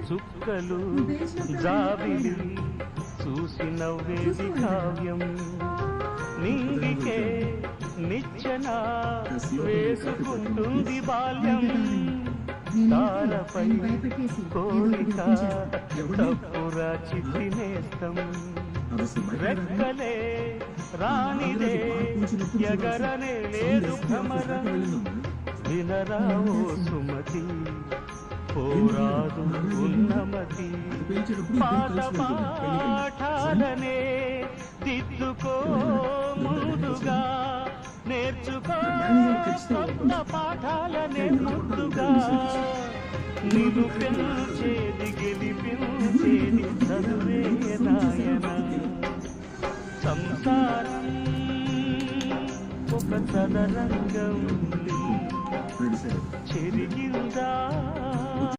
చుక్కలు జాబిలి చూసి నవ్వేది కావ్యం నింగికే నిచ్చెన వేసుకుంటుంది బాల్యం తారపై కోరిక తప్పురా చిత్తినేస్తం రెక్కలే రానిదే ఎగరనే లేదు భ్రమరం వినరావో సుమతి పోరాదు ఉన్నమతి పాత పాఠాలనే దిద్దుకో ముందుగా నేర్చుకో కొత్త పాఠాలనే ముందుగా నిన్ను పెంచేది గెలిపించేది చదువే నాయన సంసారం ఒక చదరంగం చెరిగిందా